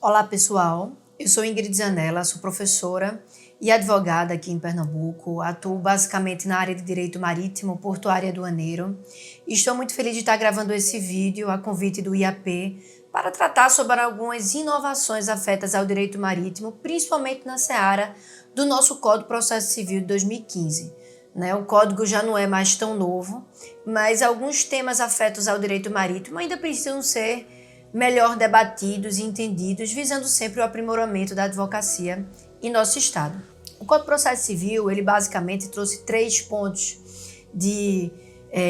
Olá pessoal, eu sou Ingrid Zanella, sou professora e advogada aqui em Pernambuco, atuo basicamente na área de Direito Marítimo, Portuário e Aduaneiro e estou muito feliz de estar gravando esse vídeo a convite do IAP para tratar sobre algumas inovações afetas ao direito marítimo, principalmente na seara do nosso Código de Processo Civil de 2015. O código já não é mais tão novo, mas alguns temas afetos ao direito marítimo ainda precisam ser melhor debatidos e entendidos, visando sempre o aprimoramento da advocacia em nosso estado. O Código de Processo Civil, ele basicamente trouxe 3 pontos de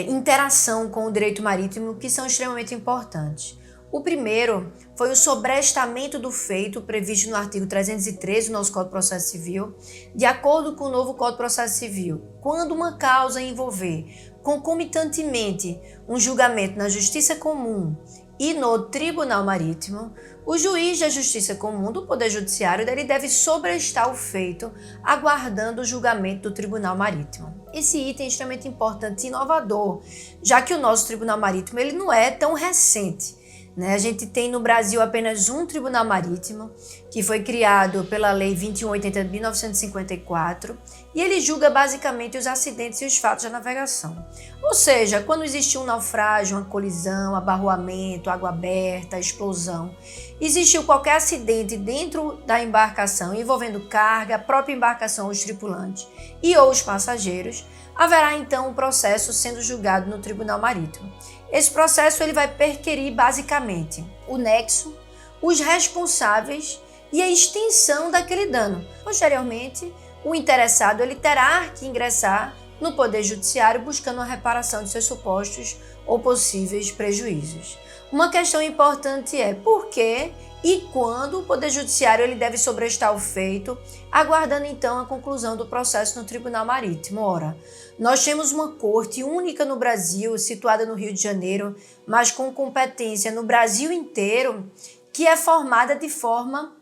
interação com o direito marítimo que são extremamente importantes. O primeiro foi o sobrestamento do feito previsto no artigo 313 do nosso Código de Processo Civil, de acordo com o novo Código de Processo Civil. Quando uma causa envolver concomitantemente um julgamento na Justiça Comum e no Tribunal Marítimo, o juiz da Justiça Comum do Poder Judiciário deve sobrestar o feito, aguardando o julgamento do Tribunal Marítimo. Esse item é extremamente importante e inovador, já que o nosso Tribunal Marítimo ele não é tão recente. A gente tem no Brasil apenas um Tribunal Marítimo, que foi criado pela Lei 2180 de 1954, e ele julga basicamente os acidentes e os fatos da navegação. Ou seja, quando existe um naufrágio, uma colisão, abarroamento, água aberta, explosão, existiu qualquer acidente dentro da embarcação envolvendo carga, a própria embarcação, os tripulantes e ou os passageiros, haverá então um processo sendo julgado no Tribunal Marítimo. Esse processo ele vai perquirir basicamente o nexo, os responsáveis e a extensão daquele dano. Posteriormente, o interessado ele terá que ingressar no Poder Judiciário buscando a reparação de seus supostos ou possíveis prejuízos. Uma questão importante é por que e quando o Poder Judiciário ele deve sobrestar o feito, aguardando então a conclusão do processo no Tribunal Marítimo. Ora, nós temos uma corte única no Brasil, situada no Rio de Janeiro, mas com competência no Brasil inteiro, que é formada de forma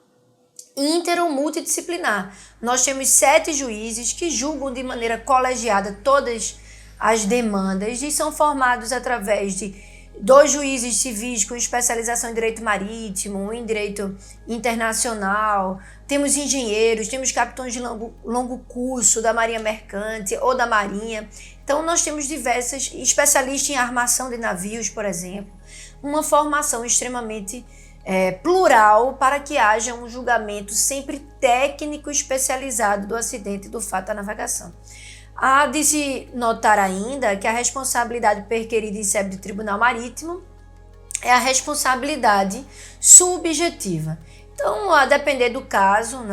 inter ou multidisciplinar. Nós temos 7 juízes que julgam de maneira colegiada todas as demandas e são formados através de 2 juízes civis com especialização em direito marítimo, um em direito internacional, temos engenheiros, temos capitães de longo curso da Marinha Mercante ou da Marinha. Então nós temos diversas especialistas em armação de navios, por exemplo, uma formação extremamente plural para que haja um julgamento sempre técnico especializado do acidente e do fato da navegação. Há de se notar ainda que a responsabilidade perquirida em sede de Tribunal Marítimo é a responsabilidade subjetiva. Então, a depender do caso,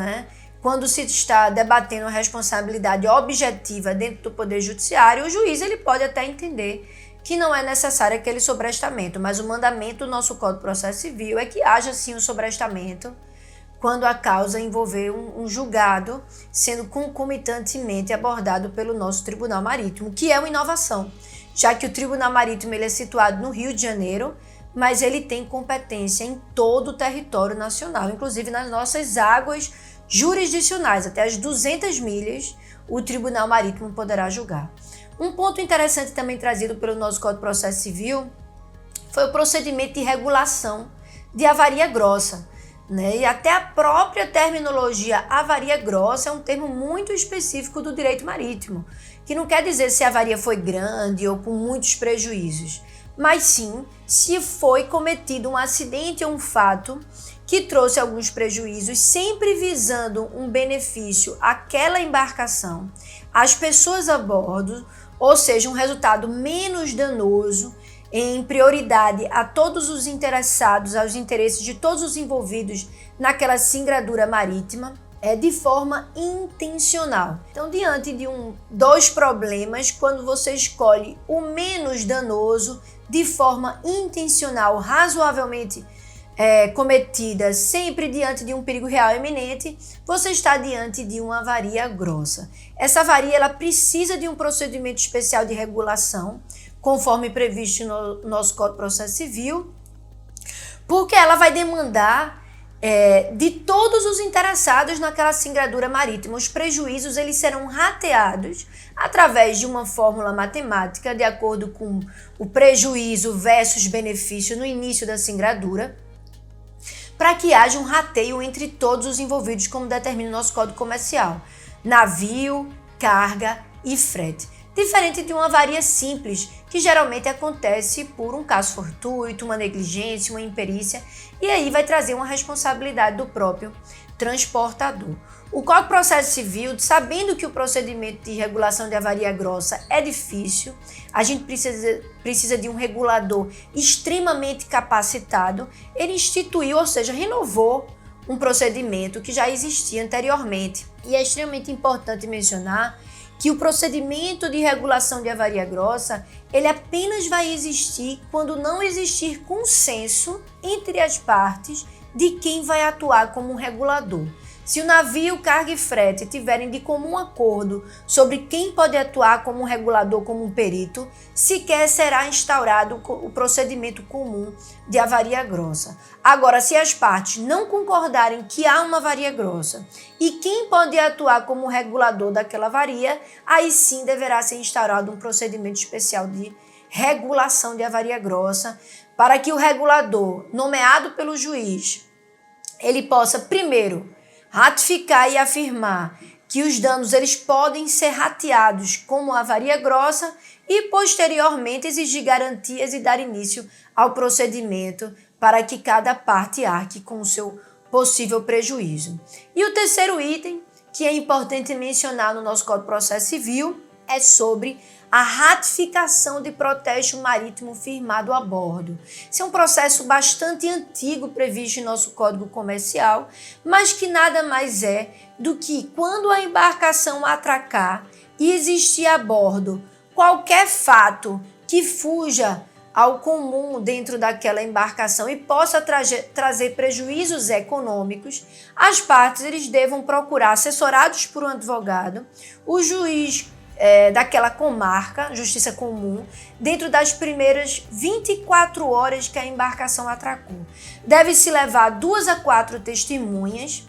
quando se está debatendo a responsabilidade objetiva dentro do Poder Judiciário, o juiz ele pode até entender que não é necessário aquele sobrestamento, mas o mandamento do nosso Código de Processo Civil é que haja sim um sobrestamento quando a causa envolver um julgado sendo concomitantemente abordado pelo nosso Tribunal Marítimo, que é uma inovação, já que o Tribunal Marítimo ele é situado no Rio de Janeiro, mas ele tem competência em todo o território nacional, inclusive nas nossas águas jurisdicionais, até as 200 milhas, o Tribunal Marítimo poderá julgar. Um ponto interessante também trazido pelo nosso Código de Processo Civil foi o procedimento de regulação de avaria grossa. E até a própria terminologia avaria grossa é um termo muito específico do direito marítimo, que não quer dizer se a avaria foi grande ou com muitos prejuízos, mas sim se foi cometido um acidente ou um fato que trouxe alguns prejuízos, sempre visando um benefício àquela embarcação, às pessoas a bordo, ou seja, um resultado menos danoso, em prioridade a todos os interessados, aos interesses de todos os envolvidos naquela singradura marítima, de forma intencional. Então, diante de 2 problemas, quando você escolhe o menos danoso, de forma intencional, razoavelmente cometida, sempre diante de um perigo real iminente, você está diante de uma avaria grossa. Essa avaria ela precisa de um procedimento especial de regulação, conforme previsto no nosso Código de Processo Civil, porque ela vai demandar de todos os interessados naquela singradura marítima. Os prejuízos eles serão rateados através de uma fórmula matemática, de acordo com o prejuízo versus benefício no início da singradura, para que haja um rateio entre todos os envolvidos, como determina o nosso Código Comercial: navio, carga e frete. Diferente de uma avaria simples, que geralmente acontece por um caso fortuito, uma negligência, uma imperícia, e aí vai trazer uma responsabilidade do próprio transportador. O Código de Processo Civil, sabendo que o procedimento de regulação de avaria grossa é difícil, a gente precisa de um regulador extremamente capacitado, ele instituiu, ou seja, renovou um procedimento que já existia anteriormente. E é extremamente importante mencionar que o procedimento de regulação de avaria grossa, ele apenas vai existir quando não existir consenso entre as partes de quem vai atuar como um regulador. Se o navio, carga e frete tiverem de comum acordo sobre quem pode atuar como um regulador, como um perito, sequer será instaurado o procedimento comum de avaria grossa. Agora, se as partes não concordarem que há uma avaria grossa e quem pode atuar como regulador daquela avaria, aí sim deverá ser instaurado um procedimento especial de regulação de avaria grossa, para que o regulador, nomeado pelo juiz, ele possa, primeiro, ratificar e afirmar que os danos eles podem ser rateados como avaria grossa e, posteriormente, exigir garantias e dar início ao procedimento para que cada parte arque com o seu possível prejuízo. E o terceiro item, que é importante mencionar no nosso Código de Processo Civil, é sobre a ratificação de protesto marítimo firmado a bordo. Esse é um processo bastante antigo previsto em nosso Código Comercial, mas que nada mais é do que quando a embarcação atracar e existir a bordo qualquer fato que fuja ao comum dentro daquela embarcação e possa trazer prejuízos econômicos, as partes eles devam procurar, assessorados por um advogado, o juiz daquela comarca, justiça comum, dentro das primeiras 24 horas que a embarcação atracou. Deve-se levar 2 a 4 testemunhas,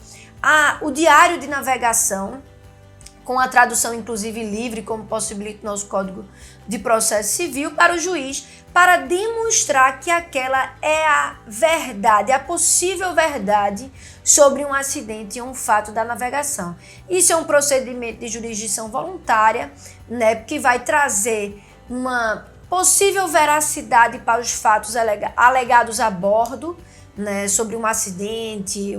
o diário de navegação, com a tradução inclusive livre, como possibilita o nosso Código de Processo Civil, para o juiz, para demonstrar que aquela é a verdade, a possível verdade sobre um acidente ou um fato da navegação. Isso é um procedimento de jurisdição voluntária, né, que vai trazer uma possível veracidade para os fatos alegados a bordo, né, sobre um acidente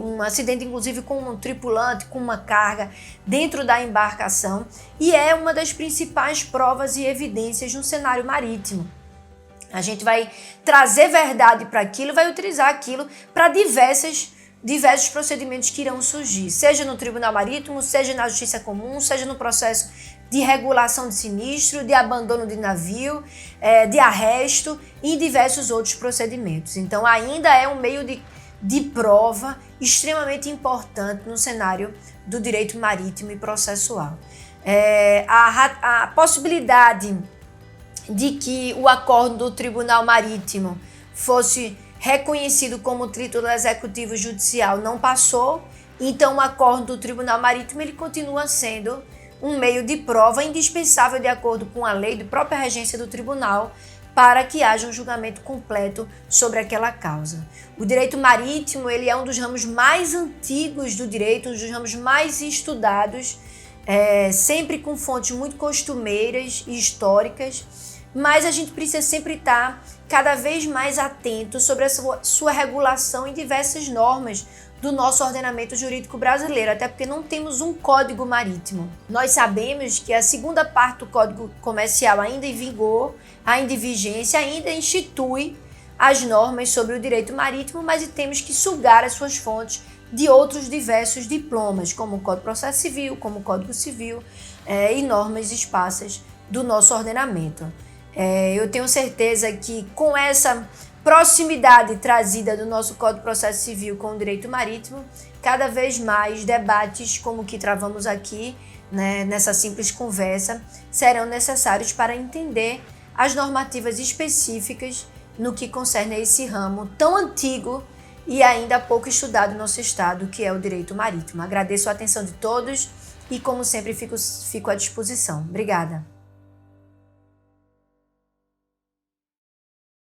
inclusive com um tripulante, com uma carga dentro da embarcação, e é uma das principais provas e evidências no cenário marítimo. A gente vai trazer verdade para aquilo, vai utilizar aquilo para diversos procedimentos que irão surgir, seja no Tribunal Marítimo, seja na Justiça Comum, seja no processo de regulação de sinistro, de abandono de navio, de arresto e em diversos outros procedimentos. Então, ainda é um meio de prova extremamente importante no cenário do direito marítimo e processual. A possibilidade de que o acordo do Tribunal Marítimo fosse reconhecido como título executivo judicial não passou, então o acordo do Tribunal Marítimo ele continua sendo um meio de prova indispensável de acordo com a lei de própria regência do tribunal para que haja um julgamento completo sobre aquela causa. O direito marítimo ele é um dos ramos mais antigos do direito, um dos ramos mais estudados, sempre com fontes muito costumeiras e históricas, mas a gente precisa sempre estar cada vez mais atento sobre a sua regulação em diversas normas do nosso ordenamento jurídico brasileiro, até porque não temos um código marítimo. Nós sabemos que a segunda parte do Código Comercial ainda em vigor, ainda em vigência, ainda institui as normas sobre o direito marítimo, mas temos que sugar as suas fontes de outros diversos diplomas, como o Código de Processo Civil, como o Código Civil e normas esparsas do nosso ordenamento. Eu tenho certeza que com essa proximidade trazida do nosso Código de Processo Civil com o direito marítimo, cada vez mais debates como o que travamos aqui, né, nessa simples conversa, serão necessários para entender as normativas específicas no que concerne a esse ramo tão antigo e ainda pouco estudado no nosso estado, que é o direito marítimo. Agradeço a atenção de todos e, como sempre, fico à disposição. Obrigada.